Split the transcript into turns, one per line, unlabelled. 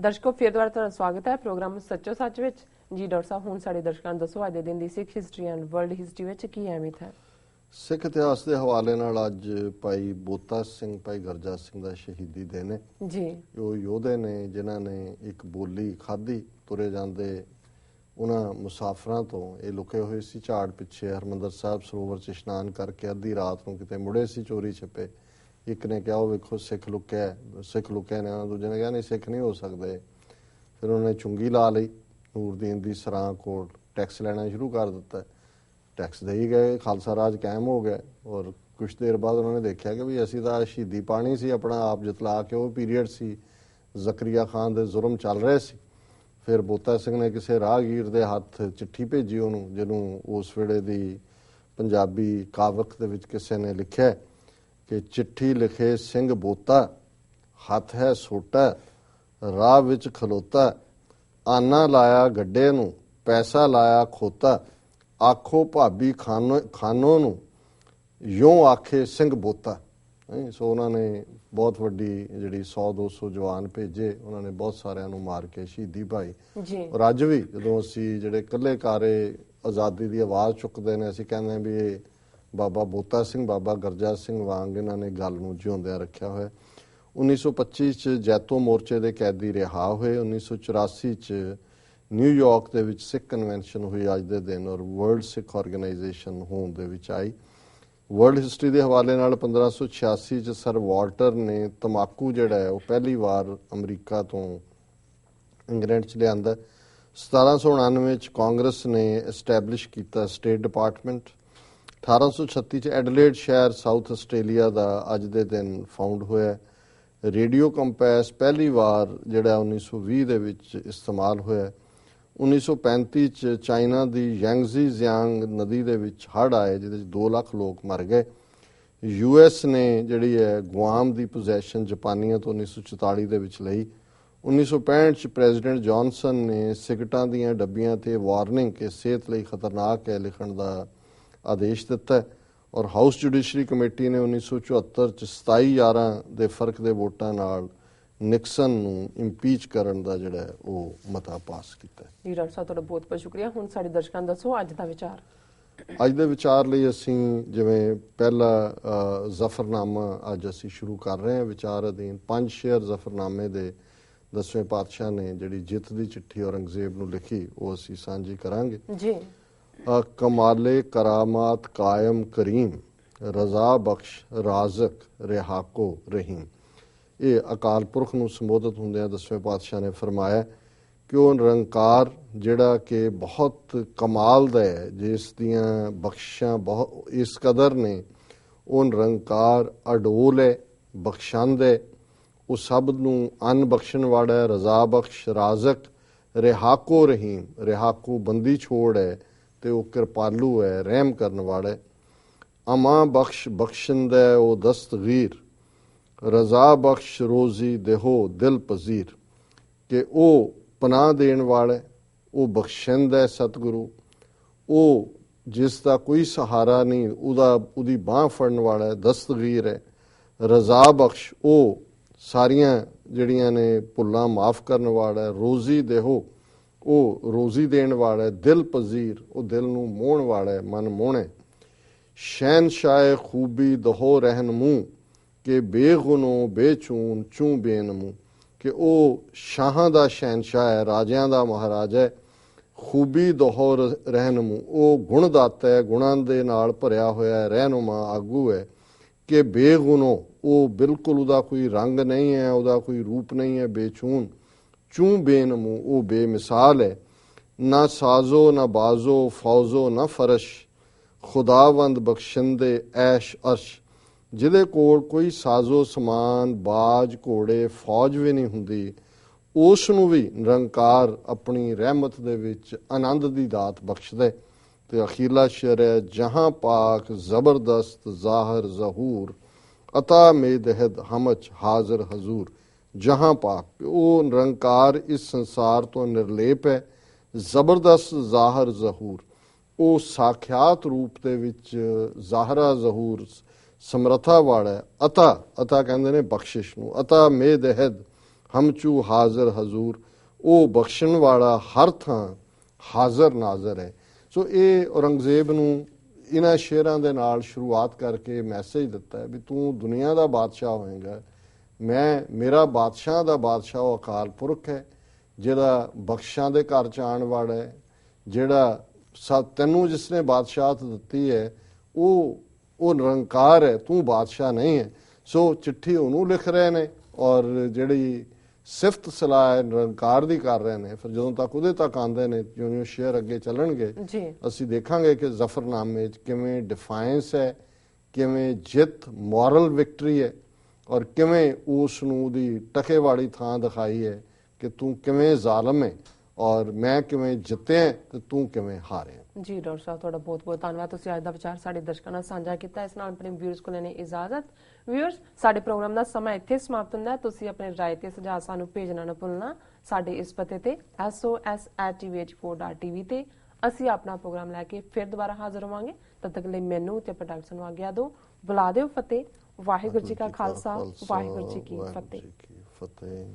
ਦਰਸ਼ਕੋ ਫਿਰ ਦੁਬਾਰਾ ਤੁਹਾਡਾ ਸਵਾਗਤ ਹੈ ਪ੍ਰੋਗਰਾਮ ਸੱਚੋ ਸੱਚ ਵਿੱਚ। ਜੀ ਡਾਕਟਰ ਸਾਹਿਬ, ਹੁਣ ਸਾਡੇ ਦਰਸ਼ਕਾਂ ਨੂੰ ਦੱਸੋ ਅੱਜ ਦੇ ਦਿਨ ਦੀ ਸਿੱਖ ਹਿਸਟਰੀ ਐਂਡ ਵਰਲਡ ਹਿਸਟਰੀ ਵਿੱਚ ਕੀ ਅਹਿਮੀਅਤ ਹੈ?
ਸਿੱਖ ਇਤਿਹਾਸ ਦੇ ਹਵਾਲੇ ਨਾਲ ਅੱਜ ਭਾਈ ਬੋਤਾ ਸਿੰਘ, ਭਾਈ ਗਰਜਾ ਸਿੰਘ ਦਾ ਸ਼ਹੀਦੀ ਦਿਨ ਹੈ ਜੀ। ਉਹ ਯੋਧੇ ਨੇ ਜਿਨ੍ਹਾਂ ਨੇ ਇੱਕ ਬੋਲੀ ਖਾਧੀ, ਤੁਰੇ ਜਾਂਦੇ ਉਹਨਾਂ ਮੁਸਾਫਰਾਂ ਤੋਂ ਇਹ ਲੁਕੇ ਹੋਏ ਸੀ ਝਾੜ ਪਿੱਛੇ ਹਰਿਮੰਦਰ ਸਾਹਿਬ ਸਰੋਵਰ 'ਚ ਇਸ਼ਨਾਨ ਕਰਕੇ ਅੱਧੀ ਰਾਤ ਨੂੰ ਕਿਤੇ ਮੁੜੇ ਸੀ ਚੋਰੀ ਛਿਪੇ। ਇੱਕ ਨੇ ਕਿਹਾ ਉਹ ਵੇਖੋ ਸਿੱਖ ਲੁਕਿਆ ਨੇ, ਦੂਜੇ ਨੇ ਕਿਹਾ ਨਹੀਂ ਸਿੱਖ ਨਹੀਂ ਹੋ ਸਕਦੇ। ਫਿਰ ਉਹਨੇ ਚੁੰਗੀ ਲਾ ਲਈ, ਨੂਰਦੀਨ ਦੀ ਸਰਾਂ ਕੋਲ ਟੈਕਸ ਲੈਣਾ ਸ਼ੁਰੂ ਕਰ ਦਿੱਤਾ। ਟੈਕਸ ਦੇ ਹੀ ਗਏ, ਖਾਲਸਾ ਰਾਜ ਕਾਇਮ ਹੋ ਗਿਆ। ਔਰ ਕੁਛ ਦੇਰ ਬਾਅਦ ਉਹਨਾਂ ਨੇ ਦੇਖਿਆ ਕਿ ਵੀ ਅਸੀਂ ਤਾਂ ਸ਼ਹੀਦੀ ਪਾਣੀ ਸੀ ਆਪਣਾ ਆਪ ਜਤਲਾ ਕੇ, ਉਹ ਪੀਰੀਅਡ ਸੀ ਜ਼ਕਰੀਆ ਖਾਨ ਦੇ ਜ਼ੁਲਮ ਚੱਲ ਰਹੇ ਸੀ। ਫਿਰ ਬੋਤਾ ਸਿੰਘ ਨੇ ਕਿਸੇ ਰਾਹਗੀਰ ਦੇ ਹੱਥ ਚਿੱਠੀ ਭੇਜੀ ਉਹਨੂੰ, ਜਿਹਨੂੰ ਉਸ ਵੇਲੇ ਦੀ ਪੰਜਾਬੀ ਕਾਵਕ ਦੇ ਵਿੱਚ ਕਿਸੇ ਨੇ ਲਿਖਿਆ ਕਿ ਚਿੱਠੀ ਲਿਖੇ ਸਿੰਘ ਬੋਤਾ, ਹੱਥ ਹੈ ਸੋਟਾ, ਰਾਹ ਵਿੱਚ ਖਲੋਤਾ, ਆਨਾ ਲਾਇਆ ਗੱਡੇ ਨੂੰ, ਪੈਸਾ ਲਾਇਆ ਖੋਤਾ, ਆਖੋ ਭਾਬੀ ਖਾਨੋ ਨੂੰ, ਯੋਂ ਆਖੇ ਸਿੰਘ ਬੋਤਾ। ਸੋ ਉਹਨਾਂ ਨੇ ਬਹੁਤ ਵੱਡੀ ਜਿਹੜੀ 100-200 ਜਵਾਨ ਭੇਜੇ, ਉਹਨਾਂ ਨੇ ਬਹੁਤ ਸਾਰਿਆਂ ਨੂੰ ਮਾਰ ਕੇ ਸ਼ਹੀਦੀ ਪਾਈ। ਔਰ ਅੱਜ ਵੀ ਜਦੋਂ ਅਸੀਂ ਜਿਹੜੇ ਇਕੱਲੇ ਕਾਰੇ ਆਜ਼ਾਦੀ ਦੀ ਆਵਾਜ਼ ਚੁੱਕਦੇ ਨੇ, ਅਸੀਂ ਕਹਿੰਦੇ ਹਾਂ ਵੀ ਇਹ ਬਾਬਾ ਬੋਤਾ ਸਿੰਘ, ਬਾਬਾ ਗਰਜਾ ਸਿੰਘ ਵਾਂਗ ਇਹਨਾਂ ਨੇ ਗੱਲ ਨੂੰ ਜਿਉਂਦਿਆਂ ਰੱਖਿਆ ਹੋਇਆ। 1925 'ਚ ਜੈਤੋ ਮੋਰਚੇ ਦੇ ਕੈਦੀ ਰਿਹਾ ਹੋਏ। 1984 'ਚ ਨਿਊਯਾਰਕ ਦੇ ਵਿੱਚ ਸਿੱਖ ਕਨਵੈਨਸ਼ਨ ਹੋਈ ਅੱਜ ਦੇ ਦਿਨ, ਔਰ ਵਰਲਡ ਸਿੱਖ ਆਰਗੇਨਾਈਜੇਸ਼ਨ ਹੋਣ ਦੇ ਵਿੱਚ ਆਈ। ਵਰਲਡ ਹਿਸਟਰੀ ਦੇ ਹਵਾਲੇ ਨਾਲ 1586 'ਚ ਸਰ ਵਾਲਟਰ ਨੇ ਤੰਬਾਕੂ ਜਿਹੜਾ ਹੈ ਉਹ ਪਹਿਲੀ ਵਾਰ ਅਮਰੀਕਾ ਤੋਂ ਇੰਗਲੈਂਡ 'ਚ ਲਿਆਂਦਾ। 1799 'ਚ ਕਾਂਗਰਸ ਨੇ ਐਸਟੈਬਲਿਸ਼ ਕੀਤਾ ਸਟੇਟ ਡਿਪਾਰਟਮੈਂਟ। 1836 'ਚ ਐਡਲੇਡ ਸ਼ਹਿਰ ਸਾਊਥ ਆਸਟ੍ਰੇਲੀਆ ਦਾ ਅੱਜ ਦੇ ਦਿਨ ਫਾਊਂਡ ਹੋਇਆ। ਰੇਡੀਓ ਕੰਪੈਸ ਪਹਿਲੀ ਵਾਰ ਜਿਹੜਾ 1920 ਦੇ ਵਿੱਚ ਇਸਤੇਮਾਲ ਹੋਇਆ। 1935 'ਚ ਚਾਈਨਾ ਦੀ ਯੈਂਗਜ਼ੀ ਜ਼ਿਆਂਗ ਨਦੀ ਦੇ ਵਿੱਚ ਹੜ੍ਹ ਆਏ ਜਿਹਦੇ 'ਚ 2 ਲੱਖ ਲੋਕ ਮਰ ਗਏ। US ਨੇ ਜਿਹੜੀ ਹੈ ਗੁਆਮ ਦੀ ਪੋਜੈਸ਼ਨ ਜਾਪਾਨੀਆਂ ਤੋਂ 1944 ਦੇ ਵਿੱਚ ਲਈ। 1965 'ਚ ਪ੍ਰੈਜ਼ੀਡੈਂਟ ਜੌਨਸਨ ਨੇ ਸਿਗਰਟਾਂ ਦੀਆਂ ਡੱਬੀਆਂ ਤੇ ਵਾਰਨਿੰਗ ਕਿ ਸਿਹਤ ਲਈ ਖਤਰਨਾਕ ਹੈ ਲਿਖਣ ਦਾ ਆਦੇਸ਼ ਦਿੱਤਾ। ਔਰ ਹਾਊਸ ਜੁਡੀਸ਼ਰੀ ਕਮੇਟੀ ਨੇ 1974 'ਚ 27-11 ਦੇ ਫਰਕ ਦੇ ਵੋਟਾਂ ਨਾਲ ਨਿਕਸਨ ਨੂੰ ਇੰਪੀਚ ਕਰਨ ਦਾ ਜਿਹੜਾ ਉਹ ਮਤਾ ਪਾਸ ਕੀਤਾ।
ਜੀ ਡਾਕਟਰ ਸਾਹਿਬ, ਤੁਹਾਡਾ ਬਹੁਤ ਬਹੁਤ ਸ਼ੁਕਰੀਆ। ਹੁਣ ਸਾਡੇ ਦਰਸ਼ਕਾਂ ਨੂੰ ਦੱਸੋ ਅੱਜ ਦਾ ਵਿਚਾਰ।
ਅੱਜ ਦੇ ਵਿਚਾਰ ਲਈ ਅਸੀਂ ਜਿਵੇਂ ਪਹਿਲਾ ਜ਼ਫਰਨਾਮਾ ਅੱਜ ਅਸੀਂ ਸ਼ੁਰੂ ਕਰ ਰਹੇ ਹਾਂ ਵਿਚਾਰ ਅਧੀਨ। 5 ਸ਼ੇਅਰ ਜ਼ਫਰਨਾਮੇ ਦੇ 10ਵੇਂ ਪਾਤਸ਼ਾਹ ਨੇ ਜਿਹੜੀ ਜਿੱਤ ਦੀ ਚਿੱਠੀ ਔਰੰਗਜ਼ੇਬ ਨੂੰ ਲਿਖੀ ਉਹ ਅਸੀਂ ਸਾਂਝੀ ਕਰਾਂਗੇ ਜੀ। ਕਮਾਲੇ ਕਰਾਮਾਤ ਕਾਇਮ ਕਰੀਮ, ਰਜ਼ਾ ਬਖਸ਼ ਰਾਜ਼ਕ ਰਿਹਾਕੋ ਰਹੀਮ। ਇਹ ਅਕਾਲ ਪੁਰਖ ਨੂੰ ਸੰਬੋਧਿਤ ਹੁੰਦਿਆਂ 10ਵੇਂ ਪਾਤਸ਼ਾਹ ਨੇ ਫਰਮਾਇਆ ਕਿ ਉਹ ਨਿਰੰਕਾਰ ਜਿਹੜਾ ਕਿ ਬਹੁਤ ਕਮਾਲ ਦਾ ਹੈ, ਜਿਸ ਦੀਆਂ ਬਖਸ਼ਾਂ ਬਹੁਤ ਇਸ ਕਦਰ ਨੇ, ਉਹ ਨਿਰੰਕਾਰ ਅਡੋਲ ਹੈ, ਬਖਸ਼ੰਦ ਹੈ, ਉਹ ਸਭ ਨੂੰ ਅੰਨ ਬਖਸ਼ਣ ਵਾਲਾ ਹੈ, ਰਜ਼ਾ ਬਖਸ਼ ਰਾਜ਼ਕ ਰਿਹਾਕੋ ਰਹੀਮ। ਰਿਹਾਕੋ ਬੰਦੀ ਛੋੜ ਹੈ ਤੇ ਉਹ ਕਿਰਪਾਲੂ ਹੈ, ਰਹਿਮ ਕਰਨ ਵਾਲਾ ਹੈ। ਅਮਾ ਬਖਸ਼ ਬਖਸ਼ਿੰਦਾ ਉਹ ਦਸਤਗੀਰ, ਰਜ਼ਾ ਬਖਸ਼ ਰੋਜ਼ੀ ਦੇਹੋ ਦਿਲ ਪਜ਼ੀਰ। ਕਿ ਉਹ ਪਨਾਹ ਦੇਣ ਵਾਲਾ, ਉਹ ਬਖਸ਼ਿੰਦ ਹੈ ਸਤਿਗੁਰੂ, ਉਹ ਜਿਸ ਦਾ ਕੋਈ ਸਹਾਰਾ ਨਹੀਂ, ਉਹਦੀ ਬਾਂਹ ਫੜਨ ਵਾਲਾ ਹੈ, ਦਸਤਗੀਰ ਹੈ। ਰਜ਼ਾ ਬਖਸ਼ ਉਹ ਸਾਰੀਆਂ ਜਿਹੜੀਆਂ ਨੇ ਭੁੱਲਾਂ ਮਾਫ ਕਰਨ ਵਾਲਾ ਹੈ। ਰੋਜ਼ੀ ਦੇਹੋ ਉਹ ਰੋਜ਼ੀ ਦੇਣ ਵਾਲਾ ਹੈ। ਦਿਲ ਪਜ਼ੀਰ ਉਹ ਦਿਲ ਨੂੰ ਮੋਹਣ ਵਾਲਾ ਹੈ, ਮਨ ਮੋਹਣੇ। ਸ਼ਹਿਨਸ਼ਾਹ ਖੂਬੀ ਦਹੋ ਰਹਿਨਮੂ, ਕਿ ਬੇਗੁਨੋ ਬੇਚੂਨ ਚੂੰ ਬੇਨਮੂ। ਕਿ ਉਹ ਸ਼ਾਹਾਂ ਦਾ ਸ਼ਹਿਨਸ਼ਾਹ ਹੈ, ਰਾਜਿਆਂ ਦਾ ਮਹਾਰਾਜਾ ਹੈ। ਖੂਬੀ ਦਹੋ ਰਹਿਨਮੂ ਉਹ ਗੁਣਦਾਤਾ ਹੈ, ਗੁਣਾਂ ਦੇ ਨਾਲ ਭਰਿਆ ਹੋਇਆ ਹੈ, ਰਹਿਨੁਮਾ ਆਗੂ ਹੈ। ਕਿ ਬੇਗੁਨੋ ਉਹ ਬਿਲਕੁਲ ਉਹਦਾ ਕੋਈ ਰੰਗ ਨਹੀਂ ਹੈ, ਉਹਦਾ ਕੋਈ ਰੂਪ ਨਹੀਂ ਹੈ। ਬੇਚੂਨ ਚੂੰ ਬੇਨਮੂ ਉਹ ਬੇਮਿਸਾਲ ਹੈ। ਨਾ ਸਾਜ਼ੋ ਨਾ ਬਾਜ਼ੋ ਫੌਜ਼ੋ ਨਾ ਫਰਸ਼, ਖੁਦਾਵੰਦ ਬਖਸ਼ਿੰਦੇ ਐਸ਼ ਅਰਸ਼। ਜਿਹਦੇ ਕੋਲ ਕੋਈ ਸਾਜ਼ੋ ਸਮਾਨ, ਬਾਜ, ਘੋੜੇ, ਫੌਜ ਵੀ ਨਹੀਂ ਹੁੰਦੀ, ਉਸ ਨੂੰ ਵੀ ਨਿਰੰਕਾਰ ਆਪਣੀ ਰਹਿਮਤ ਦੇ ਵਿੱਚ ਆਨੰਦ ਦੀ ਦਾਤ ਬਖਸ਼ਦੇ। ਤੇ ਅਖੀਰਲਾ ਸ਼ੇਰ ਹੈ, ਜਹਾਂ ਪਾਕ ਜ਼ਬਰਦਸਤ ਜ਼ਾਹਰ ਜ਼ਹੂਰ, ਅਤਾ ਮੇਦਹਿਦ ਹਮਚ ਹਾਜ਼ਰ ਹਜ਼ੂਰ। ਜਹਾਂ ਪਾਕ ਉਹ ਨਿਰੰਕਾਰ ਇਸ ਸੰਸਾਰ ਤੋਂ ਨਿਰਲੇਪ ਹੈ। ਜ਼ਬਰਦਸਤ ਜ਼ਾਹਰ ਜ਼ਹੂਰ ਉਹ ਸਾਖਿਆਤ ਰੂਪ ਦੇ ਵਿੱਚ ਜ਼ਾਹਰਾ ਜ਼ਹੂਰ ਸਮਰੱਥਾ ਵਾਲਾ ਹੈ। ਅਤਾ ਕਹਿੰਦੇ ਨੇ ਬਖਸ਼ਿਸ਼ ਨੂੰ। ਅਤਾ ਮੇਦਹਿਦ ਹਮਚੂ ਹਾਜ਼ਰ ਹਜ਼ੂਰ, ਉਹ ਬਖਸ਼ਣ ਵਾਲਾ ਹਰ ਥਾਂ ਹਾਜ਼ਰ ਨਾਜ਼ਰ ਹੈ। ਸੋ ਇਹ ਔਰੰਗਜ਼ੇਬ ਨੂੰ ਇਹਨਾਂ ਸ਼ੇਰਾਂ ਦੇ ਨਾਲ ਸ਼ੁਰੂਆਤ ਕਰਕੇ ਮੈਸੇਜ ਦਿੱਤਾ ਹੈ ਵੀ ਤੂੰ ਦੁਨੀਆ ਦਾ ਬਾਦਸ਼ਾਹ ਹੋਏਗਾ, ਮੇਰਾ ਬਾਦਸ਼ਾਹ ਦਾ ਬਾਦਸ਼ਾਹ ਉਹ ਅਕਾਲ ਪੁਰਖ ਹੈ ਜਿਹੜਾ ਬਖਸ਼ਾਂ ਦੇ ਘਰ ਚ ਆਉਣ ਵਾਲਾ ਹੈ, ਜਿਹੜਾ ਤੈਨੂੰ ਜਿਸਨੇ ਬਾਦਸ਼ਾਹਤ ਦਿੱਤੀ ਹੈ ਉਹ ਨਿਰੰਕਾਰ ਹੈ, ਤੂੰ ਬਾਦਸ਼ਾਹ ਨਹੀਂ ਹੈ। ਸੋ ਚਿੱਠੀ ਉਹਨੂੰ ਲਿਖ ਰਹੇ ਨੇ ਔਰ ਜਿਹੜੀ ਸਿਫਤ ਸਲਾਹ ਹੈ ਨਿਰੰਕਾਰ ਦੀ ਕਰ ਰਹੇ ਨੇ। ਫਿਰ ਜਦੋਂ ਤੱਕ ਉਹਦੇ ਤੱਕ ਆਉਂਦੇ ਨੇ, ਜਿਉਂ ਸ਼ੇਅਰ ਅੱਗੇ ਚੱਲਣਗੇ ਅਸੀਂ ਦੇਖਾਂਗੇ ਕਿ ਜ਼ਫਰਨਾਮੇ 'ਚ ਕਿਵੇਂ ਡਿਫਾਇੰਸ ਹੈ, ਕਿਵੇਂ ਜਿੱਤ ਮੋਰਲ ਵਿਕਟਰੀ ਹੈ ਔਰ ਕਿਵੇਂ ਉਸ ਨੂੰ ਉਹਦੀ ਟਕੇ ਵਾਲੀ ਥਾਂ ਦਿਖਾਈ ਹੈ ਕਿ ਤੂੰ ਕਿਵੇਂ ਜ਼ਾਲਮ ਹੈ ਔਰ ਮੈਂ ਕਿਵੇਂ ਜਿੱਤਿਆ ਤੇ ਤੂੰ ਕਿਵੇਂ ਹਾਰਿਆ।
ਜੀ ਡਾਕਟਰ ਸਾਹਿਬ, ਤੁਹਾਡਾ ਬਹੁਤ ਬਹੁਤ ਧੰਨਵਾਦ। ਤੁਸੀਂ ਅੱਜ ਦਾ ਵਿਚਾਰ ਸਾਡੇ ਦਰਸ਼ਕਾਂ ਨਾਲ ਸਾਂਝਾ ਕੀਤਾ। ਇਸ ਨਾਲ ਆਪਣੇ ਵਿਊਅਰਸ ਕੋਲ ਲੈਣੇ ਇਜਾਜ਼ਤ। ਵਿਊਅਰਸ, ਸਾਡੇ ਪ੍ਰੋਗਰਾਮ ਦਾ ਸਮਾਂ ਇੱਥੇ ਸਮਾਪਤ ਹੁੰਦਾ ਹੈ। ਤੁਸੀਂ ਆਪਣੇ ਰਾਏ ਤੇ ਸੁਝਾਅ ਸਾਨੂੰ ਭੇਜਣਾ ਨਾ ਭੁੱਲਣਾ। ਸਾਡੇ ਇਸ ਪਤੇ ਤੇ sos@tvh4.tv ਤੇ ਅਸੀਂ ਆਪਣਾ ਪ੍ਰੋਗਰਾਮ ਲੈ ਕੇ ਫਿਰ ਦੁਬਾਰਾ ਹਾਜ਼ਰ ਹੋਵਾਂਗੇ। ਤਦ ਤੱਕ ਲਈ ਮੈਨੂੰ ਤੇ ਪ੍ਰੋਡਕਸ਼ਨ ਨੂੰ ਆਗਿਆ ਦਿਓ। ਬੁਲਾ ਦਿਓ ਫਤਿਹ। ਵਾਹਿਗੁਰੂ ਜੀ ਕਾ ਖਾਲਸਾ, ਵਾਹਿਗੁਰੂ ਜੀ ਕੀ ਫਤਿਹ।